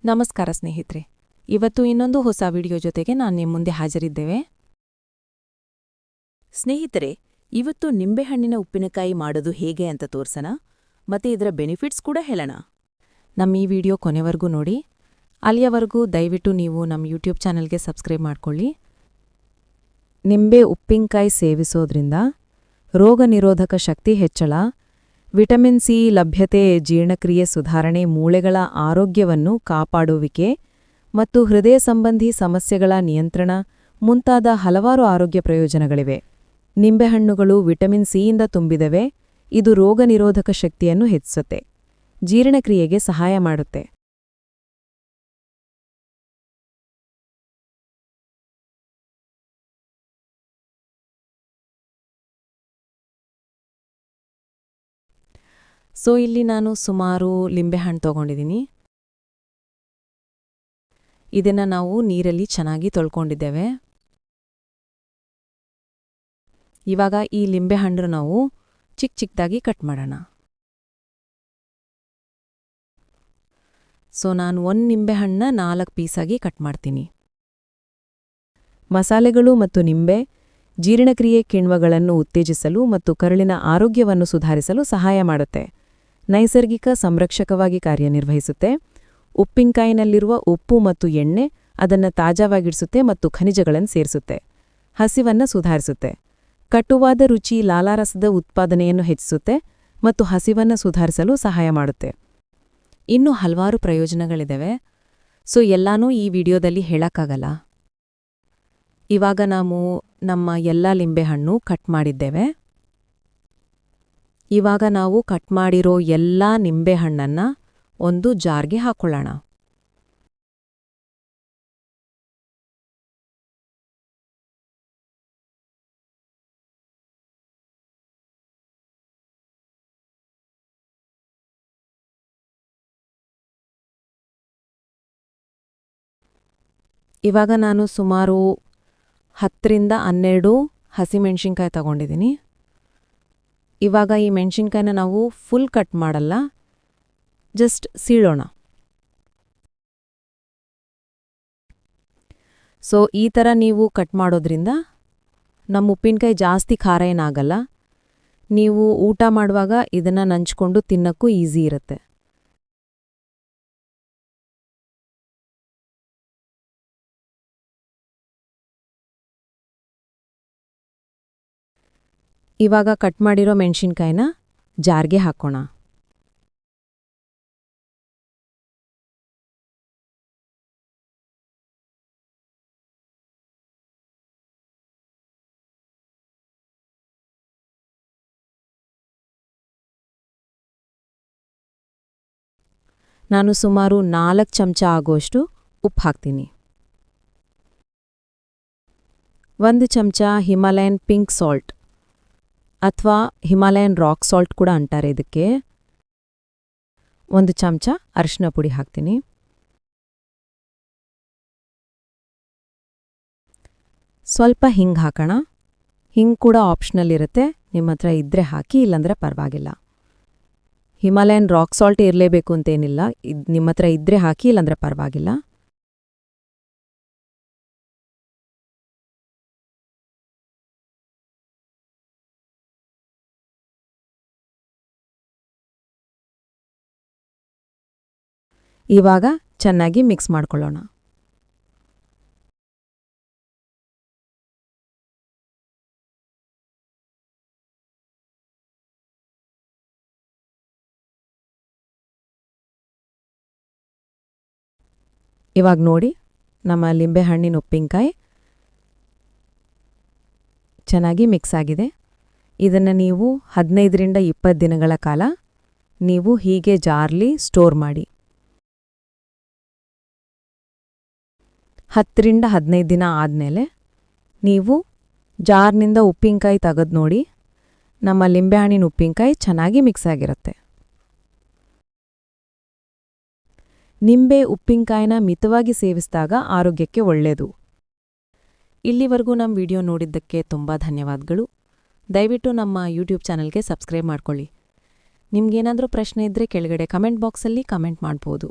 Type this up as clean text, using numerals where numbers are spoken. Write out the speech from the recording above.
ನಮಸ್ಕಾರ ಸ್ನೇಹಿತರೆ, ಇವತ್ತು ಇನ್ನೊಂದು ಹೊಸ ವಿಡಿಯೋ ಜೊತೆಗೆ ನಾನು ನಿಮ್ಮ ಮುಂದೆ ಹಾಜರಿದ್ದೇವೆ. ಸ್ನೇಹಿತರೆ, ಇವತ್ತು ನಿಂಬೆಹಣ್ಣಿನ ಉಪ್ಪಿನಕಾಯಿ ಮಾಡೋದು ಹೇಗೆ ಅಂತ ತೋರ್ಸೋಣ, ಮತ್ತೆ ಇದರ ಬೆನಿಫಿಟ್ಸ್ ಕೂಡ ಹೇಳೋಣ. ನಮ್ಮ ಈ ವಿಡಿಯೋ ಕೊನೆವರೆಗೂ ನೋಡಿ. ಅಲ್ಲಿಯವರೆಗೂ ದಯವಿಟ್ಟು ನೀವು ನಮ್ಮ ಯೂಟ್ಯೂಬ್ ಚಾನಲ್ಗೆ ಸಬ್ಸ್ಕ್ರೈಬ್ ಮಾಡ್ಕೊಳ್ಳಿ. ನಿಂಬೆ ಉಪ್ಪಿನಕಾಯಿ ಸೇವಿಸೋದ್ರಿಂದ ರೋಗ ನಿರೋಧಕ ಶಕ್ತಿ ಹೆಚ್ಚಳ, ವಿಟಮಿನ್ ಸಿ ಲಭ್ಯತೆ, ಜೀರ್ಣಕ್ರಿಯೆ ಸುಧಾರಣೆ, ಮೂಳೆಗಳ ಆರೋಗ್ಯವನ್ನು ಕಾಪಾಡುವಿಕೆ ಮತ್ತು ಹೃದಯ ಸಂಬಂಧಿ ಸಮಸ್ಯೆಗಳ ನಿಯಂತ್ರಣ ಮುಂತಾದ ಹಲವಾರು ಆರೋಗ್ಯ ಪ್ರಯೋಜನಗಳಿವೆ. ನಿಂಬೆಹಣ್ಣುಗಳು ವಿಟಮಿನ್ ಸಿಯಿಂದ ತುಂಬಿದವೆ. ಇದು ರೋಗ ನಿರೋಧಕ ಶಕ್ತಿಯನ್ನು ಹೆಚ್ಚಿಸುತ್ತೆ, ಜೀರ್ಣಕ್ರಿಯೆಗೆ ಸಹಾಯ ಮಾಡುತ್ತೆ. ಇಲ್ಲಿ ನಾನು ಸುಮಾರು ಲಿಂಬೆಹಣ್ಣು ತಗೊಂಡಿದ್ದೀನಿ. ಇದನ್ನು ನಾವು ನೀರಲ್ಲಿ ಚೆನ್ನಾಗಿ ತೊಳ್ಕೊಂಡಿದ್ದೇವೆ. ಇವಾಗ ಈ ಲಿಂಬೆಹಣ್ಣು ನಾವು ಚಿಕ್ಕದಾಗಿ ಕಟ್ ಮಾಡೋಣ. ನಾನು 1 ನಿಂಬೆಹಣ್ಣನ್ನ 4 ಪೀಸಾಗಿ ಕಟ್ ಮಾಡ್ತೀನಿ. ಮಸಾಲೆಗಳು ಮತ್ತು ನಿಂಬೆ ಜೀರ್ಣಕ್ರಿಯೆ ಕಿಣ್ವಗಳನ್ನು ಉತ್ತೇಜಿಸಲು ಮತ್ತು ಕರುಳಿನ ಆರೋಗ್ಯವನ್ನು ಸುಧಾರಿಸಲು ಸಹಾಯ ಮಾಡುತ್ತೆ. ನೈಸರ್ಗಿಕ ಸಂರಕ್ಷಕವಾಗಿ ಕಾರ್ಯನಿರ್ವಹಿಸುತ್ತೆ. ಉಪ್ಪಿನಕಾಯಿನಲ್ಲಿರುವ ಉಪ್ಪು ಮತ್ತು ಎಣ್ಣೆ ಅದನ್ನು ತಾಜಾವಾಗಿಡಿಸುತ್ತೆ ಮತ್ತು ಖನಿಜಗಳನ್ನು ಸೇರಿಸುತ್ತೆ. ಹಸಿವನ್ನು ಸುಧಾರಿಸುತ್ತೆ. ಕಟುವಾದ ರುಚಿ ಲಾಲಾರಸದ ಉತ್ಪಾದನೆಯನ್ನು ಹೆಚ್ಚಿಸುತ್ತೆ ಮತ್ತು ಹಸಿವನ್ನು ಸುಧಾರಿಸಲು ಸಹಾಯ ಮಾಡುತ್ತೆ. ಇನ್ನೂ ಹಲವಾರು ಪ್ರಯೋಜನಗಳಿವೆ. ಎಲ್ಲಾನೂ ಈ ವಿಡಿಯೋದಲ್ಲಿ ಹೇಳಕ್ಕಾಗಲ್ಲ. ಇವಾಗ ನಾವು ನಮ್ಮ ಎಲ್ಲ ಲಿಂಬೆಹಣ್ಣು ಕಟ್ ಮಾಡಿದ್ದೇವೆ. ಇವಾಗ ನಾವು ಕಟ್ ಮಾಡಿರೋ ಎಲ್ಲ ನಿಂಬೆಹಣ್ಣನ್ನ ಒಂದು ಜಾರ್ಗೆ ಹಾಕೊಳ್ಳೋಣ. ಇವಾಗ ನಾನು ಸುಮಾರು 10ರಿಂದ 12 ಹಸಿಮೆಣಸಿನ್ಕಾಯಿ ತಗೊಂಡಿದ್ದೀನಿ. ಇವಾಗ ಈ ಮೆಣಸಿನ್ಕಾಯಿನ ನಾವು ಫುಲ್ ಕಟ್ ಮಾಡಲ್ಲ, ಜಸ್ಟ್ ಸೀಳೋಣ. ಈ ಥರ ನೀವು ಕಟ್ ಮಾಡೋದ್ರಿಂದ ನಮ್ಮ ಉಪ್ಪಿನಕಾಯಿ ಜಾಸ್ತಿ ಖಾರ ಏನಾಗಲ್ಲ. ನೀವು ಊಟ ಮಾಡುವಾಗ ಇದನ್ನು ನಂಚ್ಕೊಂಡು ತಿನ್ನಕ್ಕೂ ಈಸಿ ಇರುತ್ತೆ. ಇವಾಗ ಕಟ್ ಮಾಡಿರೋ ಮೆಣಸಿನ್ಕಾಯಿನ ಜಾರ್ಗೆ ಹಾಕೋಣ. ನಾನು ಸುಮಾರು 4 ಚಮಚ ಆಗೋಷ್ಟು ಉಪ್ಪು ಹಾಕ್ತೀನಿ. 1 ಚಮಚ ಹಿಮಾಲಯನ್ ಪಿಂಕ್ ಸಾಲ್ಟ್ ಅಥವಾ ಹಿಮಾಲಯನ್ ರಾಕ್ ಸಾಲ್ಟ್ ಕೂಡ ಅಂತಾರೆ ಇದಕ್ಕೆ. 1 ಚಮಚ ಅರಿಶಿನ ಪುಡಿ ಹಾಕ್ತೀನಿ. ಸ್ವಲ್ಪ ಹಿಂಗ್ ಹಾಕೋಣ. ಹಿಂಗ್ ಕೂಡ ಆಪ್ಷನಲ್ ಇರುತ್ತೆ, ನಿಮ್ಮ ಹತ್ರ ಇದ್ರೆ ಹಾಕಿ, ಇಲ್ಲಾಂದ್ರೆ ಪರವಾಗಿಲ್ಲ. ಹಿಮಾಲಯನ್ ರಾಕ್ ಸಾಲ್ಟ್ ಇರಲೇಬೇಕು ಅಂತೇನಿಲ್ಲ, ನಿಮ್ಮ ಹತ್ರ ಇದ್ರೆ ಹಾಕಿ, ಇಲ್ಲಾಂದ್ರೆ ಪರವಾಗಿಲ್ಲ. ಇವಾಗ ಚೆನ್ನಾಗಿ ಮಿಕ್ಸ್ ಮಾಡ್ಕೊಳ್ಳೋಣ. ಇವಾಗ ನೋಡಿ, ನಮ್ಮ ಲಿಂಬೆಹಣ್ಣಿನ ಉಪ್ಪಿನಕಾಯಿ ಚೆನ್ನಾಗಿ ಮಿಕ್ಸ್ ಆಗಿದೆ. ಇದನ್ನು ನೀವು 15ರಿಂದ 20 ದಿನಗಳ ಕಾಲ ನೀವು ಹೀಗೆ ಜಾರ್ಲಿ ಸ್ಟೋರ್ ಮಾಡಿ. 10ರಿಂದ 15 ದಿನ ಆದಮೇಲೆ ನೀವು ಜಾರ್ನಿಂದ ಉಪ್ಪಿನಕಾಯಿ ತೆಗೆದು ನೋಡಿ, ನಮ್ಮ ಲಿಂಬೆಹಣ್ಣಿನ ಉಪ್ಪಿನಕಾಯಿ ಚೆನ್ನಾಗಿ ಮಿಕ್ಸ್ ಆಗಿರುತ್ತೆ. ನಿಂಬೆ ಉಪ್ಪಿನಕಾಯಿನ ಮಿತವಾಗಿ ಸೇವಿಸಿದಾಗ ಆರೋಗ್ಯಕ್ಕೆ ಒಳ್ಳೆಯದು. ಇಲ್ಲಿವರೆಗೂ ನಮ್ಮ ವಿಡಿಯೋ ನೋಡಿದ್ದಕ್ಕೆ ತುಂಬ ಧನ್ಯವಾದಗಳು. ದಯವಿಟ್ಟು ನಮ್ಮ ಯೂಟ್ಯೂಬ್ ಚಾನಲ್ಗೆ ಸಬ್ಸ್ಕ್ರೈಬ್ ಮಾಡ್ಕೊಳ್ಳಿ. ನಿಮ್ಗೇನಾದರೂ ಪ್ರಶ್ನೆ ಇದ್ದರೆ ಕೆಳಗಡೆ ಕಮೆಂಟ್ ಬಾಕ್ಸಲ್ಲಿ ಕಮೆಂಟ್ ಮಾಡ್ಬೋದು.